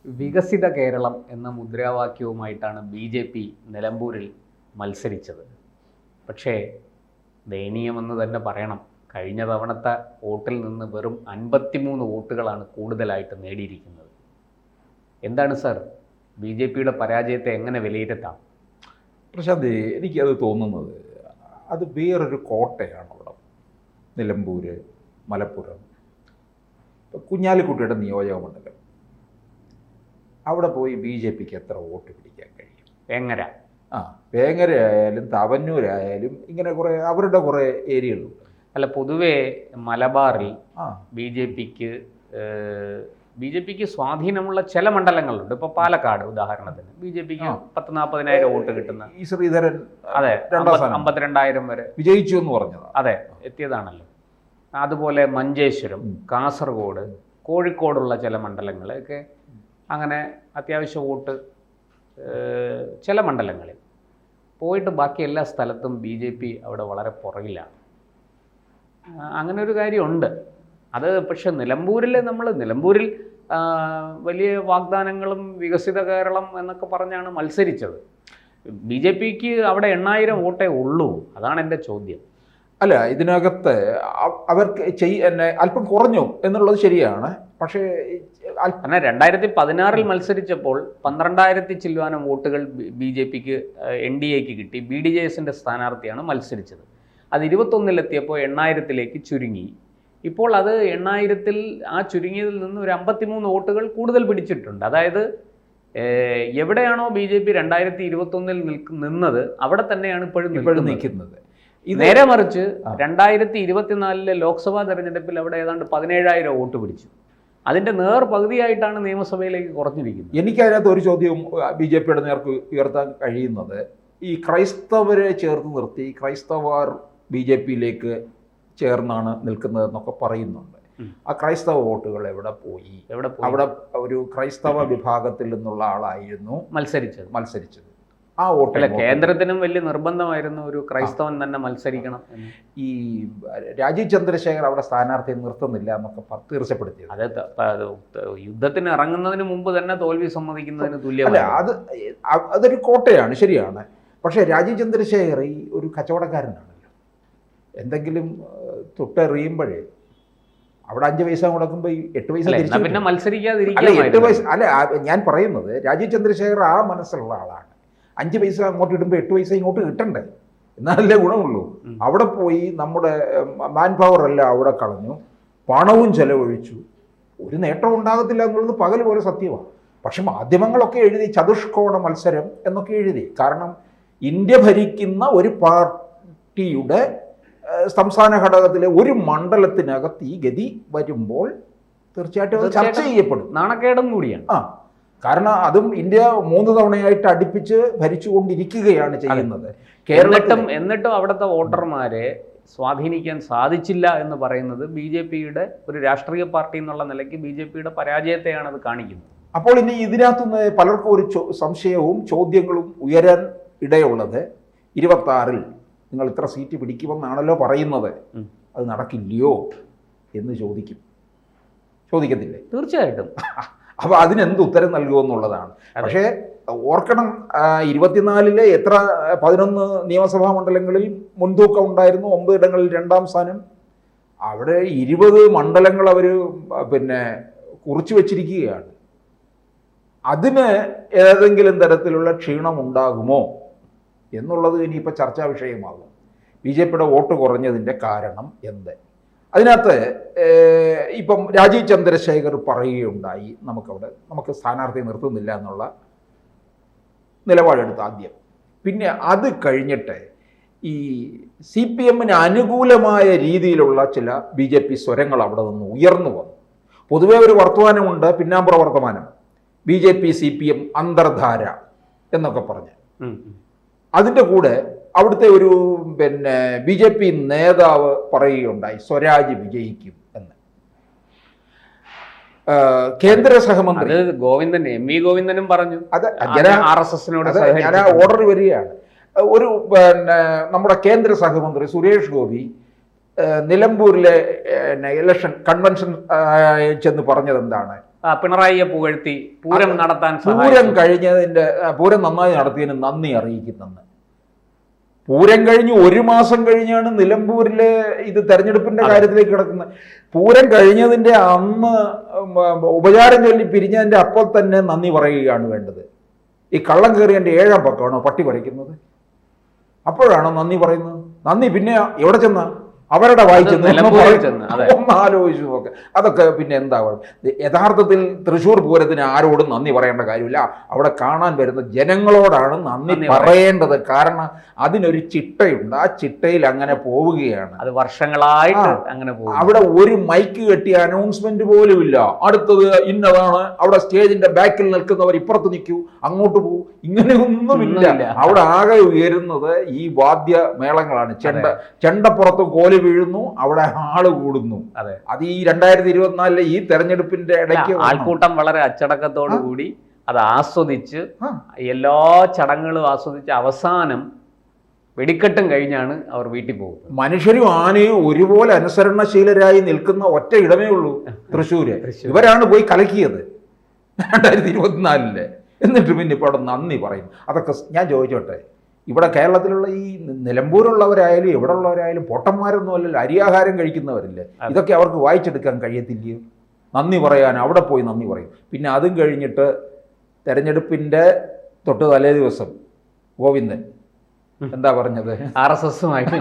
വികസിത കേരളം എന്ന മുദ്രാവാക്യവുമായിട്ടാണ് BJP നിലമ്പൂരിൽ മത്സരിച്ചത്. പക്ഷേ ദയനീയമെന്ന് തന്നെ പറയണം, കഴിഞ്ഞ തവണത്തെ വോട്ടിൽ നിന്ന് വെറും 53 വോട്ടുകളാണ് കൂടുതലായിട്ട് നേടിയിരിക്കുന്നത്. എന്താണ് സർ, BJPയുടെ പരാജയത്തെ എങ്ങനെ വിലയിരുത്താം? പ്രശാന്ത്, എനിക്കത് തോന്നുന്നത് അത് വേറൊരു കോട്ടയാണ്. അവിടെ നിലമ്പൂര്, മലപ്പുറം, കുഞ്ഞാലിക്കുട്ടിയുടെ നിയോജക മണ്ഡലം, അവിടെ പോയി BJPക്ക് എത്ര വോട്ട് പിടിക്കാൻ കഴിയും? വേങ്ങര വേങ്ങര ആയാലും തവന്നൂരായാലും ഇങ്ങനെ കുറേ അവരുടെ കുറേ ഏരിയകളുണ്ട്. അല്ല, പൊതുവേ മലബാറിൽ BJPക്ക് സ്വാധീനമുള്ള ചില മണ്ഡലങ്ങളുണ്ട്. ഇപ്പോൾ പാലക്കാട് ഉദാഹരണത്തിന് BJPക്ക് 10-40,000 വോട്ട് കിട്ടുന്ന ഈ ശ്രീധരൻ, അതെ, 52,000 വരെ വിജയിച്ചു എന്ന് പറഞ്ഞത്, അതെ, എത്തിയതാണല്ലോ. അതുപോലെ മഞ്ചേശ്വരം, കാസർഗോഡ്, കോഴിക്കോടുള്ള ചില മണ്ഡലങ്ങളൊക്കെ അങ്ങനെ അത്യാവശ്യം വോട്ട് ചില മണ്ഡലങ്ങളിൽ പോയിട്ട് ബാക്കി എല്ലാ സ്ഥലത്തും BJP അവിടെ വളരെ പുറകിലാണ്. അങ്ങനെ ഒരു കാര്യമുണ്ട്. അത് പക്ഷെ നിലമ്പൂരിൽ വലിയ വാഗ്ദാനങ്ങളും വികസിത കേരളം എന്നൊക്കെ പറഞ്ഞാണ് മത്സരിച്ചത്. BJPക്ക് അവിടെ 8,000 വോട്ടേ ഉള്ളൂ. അതാണ് എൻ്റെ ചോദ്യം. അല്ല, ഇതിനകത്ത് അവർക്ക് അല്പം കുറഞ്ഞു എന്നുള്ളത് ശരിയാണ്. പക്ഷേ 2016 മത്സരിച്ചപ്പോൾ 12,000 ചില്ലുവാനം വോട്ടുകൾ BJPക്ക് NDAക്ക് കിട്ടി. BDJSന്റെ സ്ഥാനാർത്ഥിയാണ് മത്സരിച്ചത്. അത് 21-ലെത്തിയപ്പോൾ 8,000-ലേക്ക് ചുരുങ്ങി. ഇപ്പോൾ അത് 8,000-ൽ ആ ചുരുങ്ങിയതിൽ നിന്ന് ഒരു 53 വോട്ടുകൾ കൂടുതൽ പിടിച്ചിട്ടുണ്ട്. അതായത് എവിടെയാണോ BJP 2021-ൽ നിന്നത് അവിടെ തന്നെയാണ് ഇപ്പോഴും നിൽക്കുന്നത്. നേരെ മറിച്ച് 2024-ലെ ലോക്സഭാ തെരഞ്ഞെടുപ്പിൽ അവിടെ ഏതാണ്ട് 17,000 വോട്ട് പിടിച്ചു. അതിൻ്റെ പകുതിയായിട്ടാണ് നിയമസഭയിലേക്ക് കുറഞ്ഞിരിക്കുന്നത്. എനിക്കതിനകത്ത് ഒരു ചോദ്യം BJPയുടെ നേർക്ക് ഉയർത്താൻ കഴിയുന്നത്, ഈ ക്രൈസ്തവരെ ചേർത്ത് നിർത്തി ക്രൈസ്തവർ BJPയിലേക്ക് ചേർന്നാണ് നിൽക്കുന്നതെന്നൊക്കെ പറയുന്നുണ്ട്. ആ ക്രൈസ്തവ വോട്ടുകൾ എവിടെ പോയി? അവിടെ ഒരു ക്രൈസ്തവ വിഭാഗത്തിൽ നിന്നുള്ള ആളായിരുന്നു മത്സരിച്ചത്. ആ വോട്ടിൽ കേന്ദ്രത്തിനും വലിയ നിർബന്ധമായിരുന്നു ഒരു ക്രൈസ്തവൻ തന്നെ മത്സരിക്കണം. ഈ രാജീവ് ചന്ദ്രശേഖർ അവിടെ സ്ഥാനാർത്ഥിയെ നിർത്തുന്നില്ല എന്നൊക്കെ തീർച്ചപ്പെടുത്തിയത്. അത് യുദ്ധത്തിന് ഇറങ്ങുന്നതിന് മുമ്പ് തന്നെ തോൽവി സമ്മതിക്കുന്നതിന് തുല്യമല്ല. അതൊരു കോട്ടയാണ്, ശരിയാണ്. പക്ഷേ രാജീവ് ചന്ദ്രശേഖർ ഈ ഒരു കച്ചവടക്കാരനാണല്ലോ. എന്തെങ്കിലും തൊട്ടെറിയുമ്പോഴേ അവിടെ 5 പൈസ മുടക്കുമ്പോൾ 8 പൈസ പിന്നെ മത്സരിക്കാതിരിക്കും. 8 പൈസ അല്ല, ഞാൻ പറയുന്നത് രാജീവ് ചന്ദ്രശേഖർ ആ മനസ്സിലുള്ള ആളാണ്. 5 പൈസ അങ്ങോട്ട് ഇടുമ്പോൾ 8 പൈസ ഇങ്ങോട്ട് കിട്ടണ്ടേ, എന്നാലല്ലേ ഗുണമുള്ളൂ. അവിടെ പോയി നമ്മുടെ മാൻ പവർ എല്ലാം അവിടെ കളഞ്ഞു, പണവും ചെലവഴിച്ചു, ഒരു നേട്ടവും ഉണ്ടാകത്തില്ല എന്നുള്ളത് പകൽ പോലെ സത്യമാണ്. പക്ഷെ മാധ്യമങ്ങളൊക്കെ എഴുതി ചതുഷ്കോണ മത്സരം എന്നൊക്കെ എഴുതി. കാരണം ഇന്ത്യ ഭരിക്കുന്ന ഒരു പാർട്ടിയുടെ സംസ്ഥാന ഘടകത്തിലെ ഒരു മണ്ഡലത്തിനകത്ത് ഈ ഗതി വരുമ്പോൾ തീർച്ചയായിട്ടും അത് ചർച്ച ചെയ്യപ്പെടും. നാണക്കേടും കൂടിയാണ്. കാരണം അതും ഇന്ത്യ 3 തവണയായിട്ട് അടുപ്പിച്ച് ഭരിച്ചുകൊണ്ടിരിക്കുകയാണ് ചെയ്യുന്നത്. എന്നിട്ടും അവിടുത്തെ വോട്ടർമാരെ സ്വാധീനിക്കാൻ സാധിച്ചില്ല എന്ന് പറയുന്നത് BJPയുടെ ഒരു രാഷ്ട്രീയ പാർട്ടി എന്നുള്ള നിലയ്ക്ക് BJPയുടെ പരാജയത്തെയാണ് അത് കാണിക്കുന്നത്. അപ്പോൾ ഇനി ഇതിനകത്തുനിന്ന് പലർക്കും ഒരു സംശയവും ചോദ്യങ്ങളും ഉയരാൻ ഇടയുള്ളത്, 26-ൽ നിങ്ങൾ ഇത്ര സീറ്റ് പിടിക്കുമെന്നാണല്ലോ പറയുന്നത്, അത് നടക്കില്ലയോ എന്ന് ചോദിക്കത്തില്ലേ? തീർച്ചയായിട്ടും. അപ്പോൾ അതിനെന്ത് ഉത്തരം നൽകുമെന്നുള്ളതാണ്. പക്ഷേ ഓർക്കണം, 24-ലെ 11 നിയമസഭാ മണ്ഡലങ്ങളിൽ മുൻതൂക്കം ഉണ്ടായിരുന്നു, 9 ഇടങ്ങളിൽ 2ാം സ്ഥാനം. അവിടെ 20 മണ്ഡലങ്ങൾ അവർ കുറിച്ചു വച്ചിരിക്കുകയാണ്. അതിന് ഏതെങ്കിലും തരത്തിലുള്ള ക്ഷീണം ഉണ്ടാകുമോ എന്നുള്ളത് ഇനിയിപ്പോൾ ചർച്ചാ വിഷയമാകും. BJPയുടെ വോട്ട് കുറഞ്ഞതിൻ്റെ കാരണം എന്ത്? അതിനകത്ത് ഇപ്പം രാജീവ് ചന്ദ്രശേഖർ പറയുകയുണ്ടായി, നമുക്ക് സ്ഥാനാർത്ഥിയെ നിർത്തുന്നില്ല എന്നുള്ള നിലപാടെടുത്ത് ആദ്യം. പിന്നെ അത് കഴിഞ്ഞിട്ട് ഈ CPMന് അനുകൂലമായ രീതിയിലുള്ള ചില BJP സ്വരങ്ങൾ അവിടെ നിന്ന് ഉയർന്നു വന്നു. പൊതുവെ ഒരു വർത്തമാനമുണ്ട്, പിന്നാമ്പുറ വർത്തമാനം, BJP CPM അന്തർധാര എന്നൊക്കെ പറഞ്ഞ്. അതിൻ്റെ കൂടെ അവിടുത്തെ ഒരു BJP നേതാവ് പറയുകയുണ്ടായി, സ്വരാജ് വിജയിക്കും എന്ന്. കേന്ദ്ര സഹമന്ത്രി MV ഗോവിന്ദനും പറഞ്ഞു. അത് ഞാൻ ഓർഡർ വരികയാണ്. ഒരു നമ്മുടെ കേന്ദ്ര സഹമന്ത്രി സുരേഷ് ഗോപി നിലമ്പൂരിലെ ഇലക്ഷൻ കൺവെൻഷൻ ചെന്ന് പറഞ്ഞത് എന്താണ്? പിണറായിയെ പുകഴ്ത്തി പൂരം നടത്താൻ പൂരം നന്നായി നടത്തിയതിന് നന്ദി അറിയിക്കുന്നെന്ന്. പൂരം കഴിഞ്ഞ് 1 മാസം കഴിഞ്ഞാണ് നിലമ്പൂരിലെ ഇത് തെരഞ്ഞെടുപ്പിന്റെ കാര്യത്തിലേക്ക് കിടക്കുന്നത്. പൂരം കഴിഞ്ഞതിന്റെ അന്ന് ഉപചാരം ചൊല്ലി പിരിഞ്ഞതിന്റെ അപ്പോൾ തന്നെ നന്ദി പറയുകയാണ് വേണ്ടത്. ഈ കള്ളം കയറിയതിന്റെ 7-ാം പക്കമാണോ പട്ടി പറിക്കുന്നത്? അപ്പോഴാണോ നന്ദി പറയുന്നത്? നന്ദി പിന്നെ എവിടെ ചെന്ന അവരുടെ ഒന്ന് ആലോചിച്ചു നോക്ക്. അതൊക്കെ പിന്നെ എന്താവും? യഥാർത്ഥത്തിൽ തൃശ്ശൂർ പൂരത്തിന് ആരോടും നന്ദി പറയേണ്ട കാര്യമില്ല. അവിടെ കാണാൻ വരുന്ന ജനങ്ങളോടാണ് നന്ദി പറയേണ്ടത്. കാരണം അതിനൊരു ചിട്ടയുണ്ട്. ആ ചിട്ടയിൽ അങ്ങനെ പോവുകയാണ്. അത് വർഷങ്ങളായിട്ട് അങ്ങനെ പോകും. അവിടെ ഒരു മൈക്ക് കെട്ടിയ അനൗൺസ്മെന്റ് പോലും ഇല്ല. അടുത്തത് ഇന്നതാണ്, അവിടെ സ്റ്റേജിന്റെ ബാക്കിൽ നിൽക്കുന്നവർ ഇപ്പുറത്ത് നിൽക്കൂ, അങ്ങോട്ട് പോകൂ, ഇങ്ങനെയൊന്നുമില്ല. അവിടെ ആകെ ഉയരുന്നത് ഈ വാദ്യ മേളങ്ങളാണ്. ചെണ്ടപ്പുറത്ത് കോല് വീഴുന്നു, അവിടെ ആള് കൂടുന്നു. അത് ഈ 2024 ഈ തെരഞ്ഞെടുപ്പിന്റെ ഇടയ്ക്ക് ആൾക്കൂട്ടം വളരെ അച്ചടക്കത്തോടു കൂടി അത് ആസ്വദിച്ച് എല്ലാ ചടങ്ങുകളും ആസ്വദിച്ച് അവസാനം വെടിക്കെട്ടും കഴിഞ്ഞാണ് അവർ വീട്ടിൽ പോകുന്നത്. മനുഷ്യരും ആനയും ഒരുപോലെ അനുസരണശീലരായി നിൽക്കുന്ന ഒറ്റ ഇടമേ ഉള്ളൂ തൃശ്ശൂര്. ഇവരാണ് പോയി കലക്കിയത് 2024. എന്നിട്ട് പിന്നെ ഇപ്പോൾ അവിടെ നന്ദി പറയും. അതൊക്കെ ഞാൻ ചോദിച്ചോട്ടെ, ഇവിടെ കേരളത്തിലുള്ള ഈ നിലമ്പൂരുള്ളവരായാലും എവിടെ ഉള്ളവരായാലും പൊട്ടന്മാരൊന്നും അല്ലല്ലോ, അരിയാഹാരം കഴിക്കുന്നവരില്ലേ. ഇതൊക്കെ അവർക്ക് വായിച്ചെടുക്കാൻ കഴിയത്തില്ലയോ? നന്ദി പറയാൻ അവിടെ പോയി നന്ദി പറയും. പിന്നെ അതും കഴിഞ്ഞിട്ട് തെരഞ്ഞെടുപ്പിൻ്റെ തൊട്ട് തലേ ദിവസം ഗോവിന്ദൻ എന്താ പറഞ്ഞത്? RSSുമായിട്ട്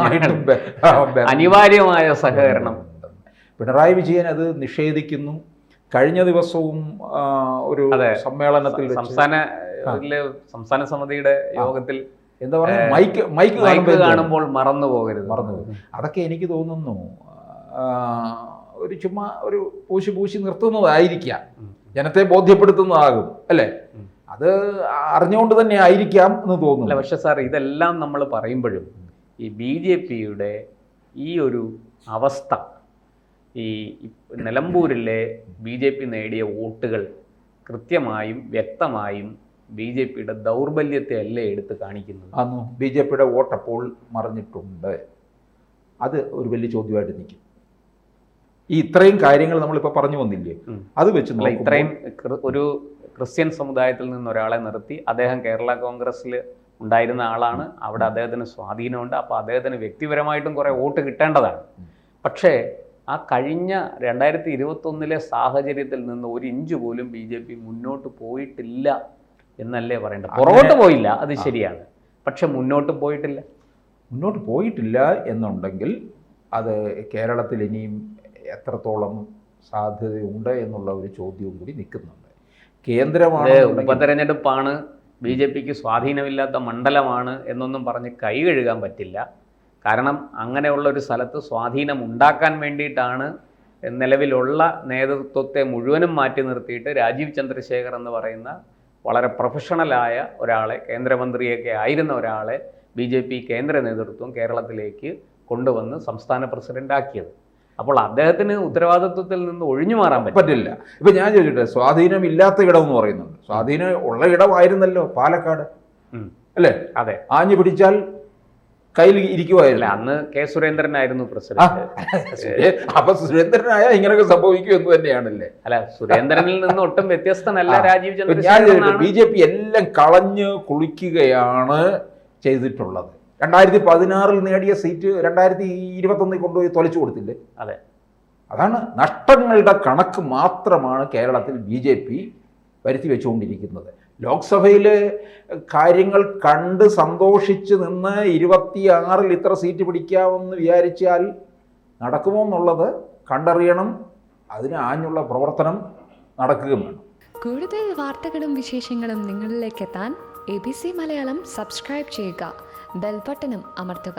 അനിവാര്യമായ സഹകരണം. പിണറായി വിജയൻ അത് നിഷേധിക്കുന്നു. കഴിഞ്ഞ ദിവസവും ഒരു സമ്മേളനത്തിൽ സംസ്ഥാന സമിതിയുടെ യോഗത്തിൽ എന്താ പറയുക, മൈക്ക് കാണുമ്പോൾ മറന്നു പോകരുത്. അതൊക്കെ എനിക്ക് തോന്നുന്നു ഒരു ചുമ്മാ ഒരു പൂശി നിർത്തുന്നതായിരിക്കാം, ജനത്തെ ബോധ്യപ്പെടുത്തുന്നതാകും അല്ലേ? അത് അറിഞ്ഞുകൊണ്ട് തന്നെ ആയിരിക്കാം എന്ന് തോന്നുന്നു. പക്ഷെ സാർ, ഇതെല്ലാം നമ്മൾ പറയുമ്പോഴും ഈ BJPയുടെ ഈ ഒരു അവസ്ഥ, ഈ നിലമ്പൂരിലെ BJP നേടിയ വോട്ടുകൾ കൃത്യമായും വ്യക്തമായും BJPയുടെ ദൗർബല്യത്തെ അല്ലേ എടുത്ത് കാണിക്കുന്നത്? അന്നു BJPയുടെ വോട്ട് അപ്പോൾ മറിഞ്ഞിട്ടുണ്ട്. അത് ഒരു വലിയ ചോദ്യമായിട്ട് നിൽക്കും. ഈ ഇത്രയും കാര്യങ്ങൾ നമ്മളിപ്പോൾ പറഞ്ഞു വന്നില്ലേ, അത് വെച്ച് ഇത്രയും ഒരു ക്രിസ്ത്യൻ സമുദായത്തിൽ നിന്ന് ഒരാളെ നിർത്തി, അദ്ദേഹം കേരള കോൺഗ്രസ്സിൽ ഉണ്ടായിരുന്ന ആളാണ്, അവിടെ അദ്ദേഹത്തിന് സ്വാധീനമുണ്ട്, അപ്പോൾ അദ്ദേഹത്തിന് വ്യക്തിപരമായിട്ടും കുറേ വോട്ട് കിട്ടേണ്ടതാണ്. പക്ഷേ ആ കഴിഞ്ഞ 2021 സാഹചര്യത്തിൽ നിന്ന് 1 ഇഞ്ച് പോലും BJP മുന്നോട്ട് പോയിട്ടില്ല എന്നല്ലേ പറയേണ്ടത്. പുറകോട്ട് പോയില്ല, അത് ശരിയാണ്, പക്ഷെ മുന്നോട്ട് പോയിട്ടില്ല എന്നുണ്ടെങ്കിൽ അത് കേരളത്തിൽ ഇനിയും എത്രത്തോളം സാധ്യതയുണ്ട് എന്നുള്ള ഒരു ചോദ്യവും കൂടി നിൽക്കുന്നുണ്ട്. കേന്ദ്രമാണ്, ഉപതെരഞ്ഞെടുപ്പാണ്, BJPക്ക് സ്വാധീനമില്ലാത്ത മണ്ഡലമാണ് എന്നൊന്നും പറഞ്ഞ് കൈ കഴുകാൻ പറ്റില്ല. കാരണം അങ്ങനെയുള്ള ഒരു സ്ഥലത്ത് സ്വാധീനം ഉണ്ടാക്കാൻ വേണ്ടിയിട്ടാണ് നിലവിലുള്ള നേതൃത്വത്തെ മുഴുവനും മാറ്റി നിർത്തിയിട്ട് രാജീവ് ചന്ദ്രശേഖർ എന്ന് പറയുന്ന വളരെ പ്രൊഫഷണലായ ഒരാളെ, കേന്ദ്രമന്ത്രിയൊക്കെ ആയിരുന്ന ഒരാളെ BJP കേന്ദ്ര നേതൃത്വം കേരളത്തിലേക്ക് കൊണ്ടുവന്ന് സംസ്ഥാന പ്രസിഡന്റ് ആക്കിയത്. അപ്പോൾ അദ്ദേഹത്തിന് ഉത്തരവാദിത്വത്തിൽ നിന്ന് ഒഴിഞ്ഞു മാറാൻ പറ്റില്ല. ഇപ്പം ഞാൻ ചോദിച്ചിട്ട്, സ്വാധീനം ഇല്ലാത്ത ഇടം എന്ന് പറയുന്നുണ്ട്. സ്വാധീനം ഉള്ള ഇടമായിരുന്നല്ലോ പാലക്കാട്, അല്ലേ? അതെ, ആഞ്ഞു പിടിച്ചാൽ കയ്യിൽ ഇരിക്കുവായില്ല. അന്ന് K. സുരേന്ദ്രനായിരുന്നു പ്രസിഡന്റ്. അപ്പൊ സുരേന്ദ്രനായ ഇങ്ങനെയൊക്കെ സംഭവിക്കും എന്ന് തന്നെയാണല്ലേ? അല്ല, സുരേന്ദ്രനിൽ നിന്ന് ഒട്ടും വ്യത്യസ്തനല്ല രാജീവ് ചന്ദ്രശേഖർ. BJP എല്ലാം കളഞ്ഞ് കുളിക്കുകയാണ് ചെയ്തിട്ടുള്ളത്. 2016 നേടിയ സീറ്റ് 2021 കൊണ്ടുപോയി തൊലച്ചു കൊടുത്തില്ലേ? അതെ, അതാണ് നഷ്ടങ്ങളുടെ കണക്ക് മാത്രമാണ് കേരളത്തിൽ BJP വരുത്തി വെച്ചുകൊണ്ടിരിക്കുന്നത്. ലോക്സഭയിലെ കാര്യങ്ങൾ കണ്ട് സന്തോഷിച്ച് നിന്ന് 26 ഇത്ര സീറ്റ് പിടിക്കാമെന്ന് വിചാരിച്ചാൽ നടക്കുമോ എന്നുള്ളത് കണ്ടറിയണം. അതിന് ആഞ്ഞുള്ള പ്രവർത്തനം നടക്കുകയും വേണം. കൂടുതൽ വാർത്തകളും വിശേഷങ്ങളും നിങ്ങളിലേക്ക് എത്താൻ ABC മലയാളം സബ്സ്ക്രൈബ് ചെയ്യുക, ബെൽ ബട്ടണും അമർത്തുക.